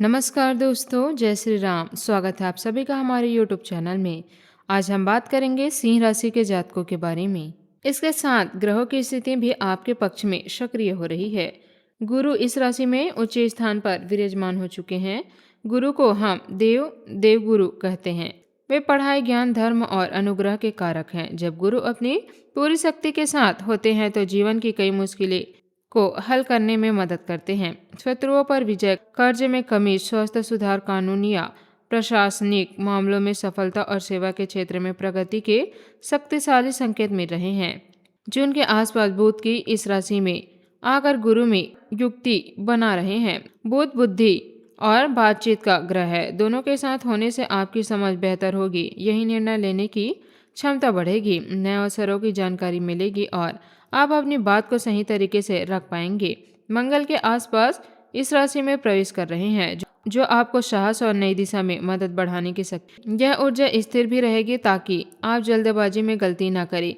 नमस्कार दोस्तों, जय श्री राम। स्वागत है आप सभी का हमारे यूट्यूब चैनल में। आज हम बात करेंगे सिंह राशि के जातकों के बारे में। इसके साथ ग्रहों की स्थिति भी आपके पक्ष में सक्रिय हो रही है। गुरु इस राशि में उच्च स्थान पर विराजमान हो चुके हैं। गुरु को हम देवगुरु कहते हैं। वे पढ़ाई, ज्ञान, धर्म और अनुग्रह के कारक हैं। जब गुरु अपनी पूरी शक्ति के साथ होते हैं तो जीवन की कई मुश्किलें को हल करने में मदद करते हैं। शत्रुओं पर विजय, कर्ज में कमी, स्वास्थ्य सुधार, कानूनी या प्रशासनिक मामलों में सफलता और सेवा के क्षेत्र में प्रगति के शक्तिशाली संकेत मिल रहे हैं। जून के आसपास बुध की इस राशि में आकर गुरु में युक्ति बना रहे हैं। बुध बुद्धि और बातचीत का ग्रह है। दोनों के साथ होने से आपकी समझ बेहतर होगी। यही निर्णय लेने की क्षमता बढ़ेगी। नए अवसरों की जानकारी मिलेगी और आप अपनी बात को सही तरीके से रख पाएंगे। मंगल के आसपास इस राशि में प्रवेश कर रहे हैं जो आपको साहस और नई दिशा में मदद बढ़ाने की शक्ति। यह ऊर्जा स्थिर भी रहेगी ताकि आप जल्दबाजी में गलती ना करें।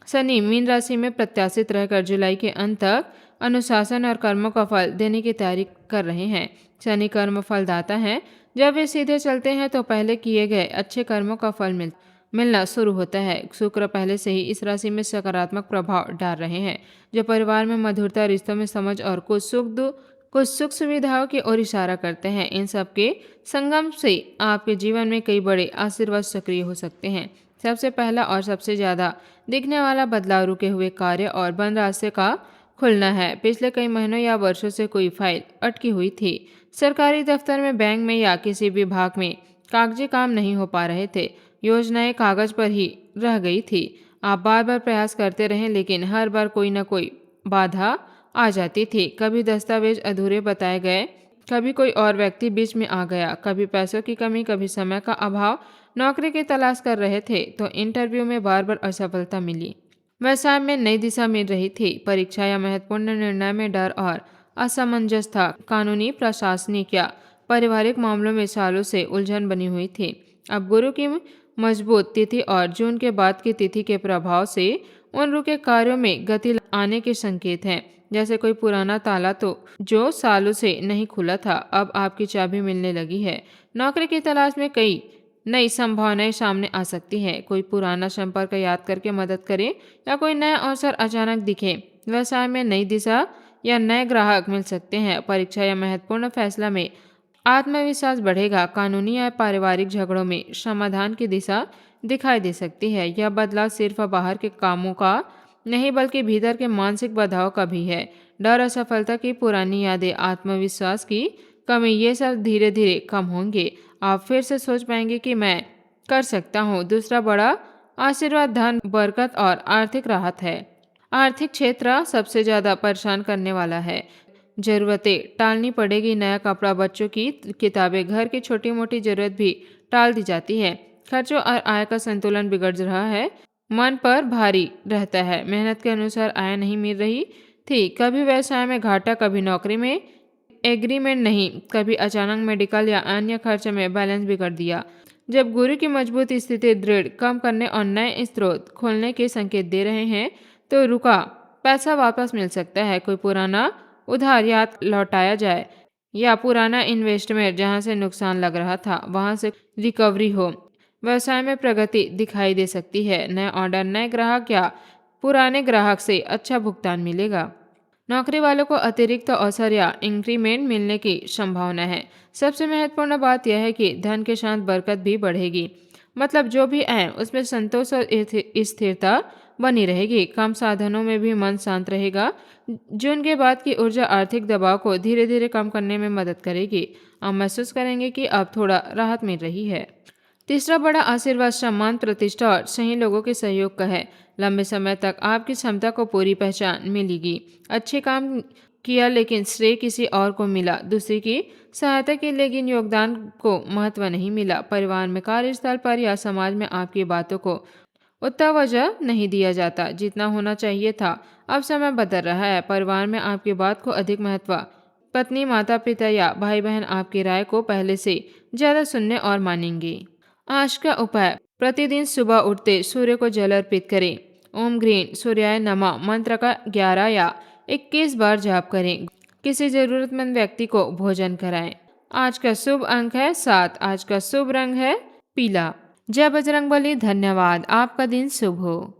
शनि मीन राशि में प्रत्याशित रहकर जुलाई के अंत तक अनुशासन और कर्मों का फल देने की तैयारी कर रहे हैं। शनि कर्म फलदाता है। जब वे सीधे चलते हैं तो पहले किए गए अच्छे कर्मों का फल मिलना शुरू होता है। शुक्र पहले से ही इस राशि में सकारात्मक प्रभाव डाल रहे हैं, जो परिवार में मधुरता, रिश्तों में समझ और कुछ सुख सुविधाओं की ओर इशारा करते हैं। इन सब के संगम से आपके जीवन में कई बड़े आशीर्वाद सक्रिय हो सकते हैं। सबसे पहला और सबसे ज्यादा दिखने वाला बदलाव रुके हुए कार्य और बंद रास्ते का खुलना है। पिछले कई महीनों या वर्षों से कोई फाइल अटकी हुई थी। सरकारी दफ्तर में, बैंक में या किसी विभाग में कागजी काम नहीं हो पा रहे थे। योजनाएं कागज पर ही रह गई थी। आप बार बार प्रयास करते रहे लेकिन हर बार कोई न कोई बाधा आ जाती थी। कभी दस्तावेज अधूरे बताए गए, कभी कोई और व्यक्ति बीच में आ गया, कभी पैसों की कमी, कभी समय का अभाव। नौकरी की तलाश कर रहे थे तो इंटरव्यू में बार बार असफलता मिली। व्यवसाय में नई दिशा मिल रही थी। परीक्षा या महत्वपूर्ण निर्णय में डर और असमंजस था। कानूनी, प्रशासनिक या पारिवारिक मामलों में सालों से उलझन बनी हुई थी। अब गुरु की मजबूत तिथि और जून के बाद की तिथि के प्रभाव से उन रुके कार्यों में गति आने के संकेत हैं। जैसे कोई पुराना ताला तो जो सालों से नहीं खुला था, अब आपकी चाबी मिलने लगी है। नौकरी की तलाश में कई नई संभावनाएं सामने आ सकती हैं। कोई पुराना संपर्क याद करके मदद करे या कोई नया अवसर अचानक दिखे। व्यवसाय में नई दिशा या नए ग्राहक मिल सकते हैं। परीक्षा या महत्वपूर्ण फैसला में आत्मविश्वास बढ़ेगा। कानूनी या पारिवारिक झगड़ों में समाधान की दिशा दिखाई दे सकती है। यह बदलाव सिर्फ बाहर के कामों का नहीं बल्कि भीतर के मानसिक बदलाव का भी है। डर, असफलता की पुरानी यादें, आत्मविश्वास की कमी, ये सब धीरे धीरे कम होंगे। आप फिर से सोच पाएंगे कि मैं कर सकता हूँ। दूसरा बड़ा आशीर्वाद धन, बरकत और आर्थिक राहत है। आर्थिक क्षेत्र सबसे ज्यादा परेशान करने वाला है। जरूरतें टालनी पड़ेगी। नया कपड़ा, बच्चों की किताबें, घर की छोटी मोटी जरूरत भी टाल दी जाती है। खर्चों और आय का संतुलन बिगड़ रहा है। मन पर भारी रहता है। मेहनत के अनुसार आय नहीं मिल रही थी। कभी व्यवसाय में घाटा, कभी नौकरी में एग्रीमेंट नहीं, कभी अचानक मेडिकल या अन्य खर्च में बैलेंस बिगड़ दिया। जब गुरु की मजबूत स्थिति दृढ़ कम करने और नए स्रोत खोलने के संकेत दे रहे हैं तो रुका पैसा वापस मिल सकता है। कोई पुराना उधार या लौटाया जाए या पुराना इन्वेस्टमेंट जहां से नुकसान लग रहा था वहां से रिकवरी हो। व्यवसाय में प्रगति दिखाई दे सकती है। नए ऑर्डर, नए ग्राहक या पुराने ग्राहक से अच्छा भुगतान मिलेगा। नौकरी वालों को अतिरिक्त अवसर या इंक्रीमेंट मिलने की संभावना है। सबसे महत्वपूर्ण बात यह है कि धन के साथ बरकत भी बढ़ेगी। मतलब जो भी आए उसमें संतोष और स्थिरता बनी रहेगी। कम साधनों में भी मन शांत रहेगा। जून के बाद की ऊर्जा आर्थिक दबाव को धीरे धीरे कम करने में मदद करेगी। आप महसूस करेंगे कि अब थोड़ा राहत मिल रही है। तीसरा बड़ा आशीर्वाद सम्मान, प्रतिष्ठा और सही लोगों के सहयोग का है। लंबे समय तक आपकी क्षमता को पूरी पहचान मिलेगी। अच्छे काम किया लेकिन श्रेय किसी और को मिला। दूसरे की सहायता की लेकिन योगदान को महत्व नहीं मिला। परिवार में, कार्यस्थल पर या समाज में आपकी बातों को उतना वजह नहीं दिया जाता जितना होना चाहिए था। अब समय बदल रहा है। परिवार में आपकी बात को अधिक महत्व। पत्नी, माता पिता या भाई बहन आपकी राय को पहले से ज्यादा सुनने और मानेंगे। आज का उपाय, प्रतिदिन सुबह उठते सूर्य को जल अर्पित करें। ओम ग्रीन सूर्याय नमः मंत्र का 11 या 21 बार जाप करें। किसी जरूरतमंद व्यक्ति को भोजन कराएं। आज का शुभ अंक है 7। आज का शुभ रंग है पीला। जय बजरंगबली। धन्यवाद। आपका दिन शुभ हो।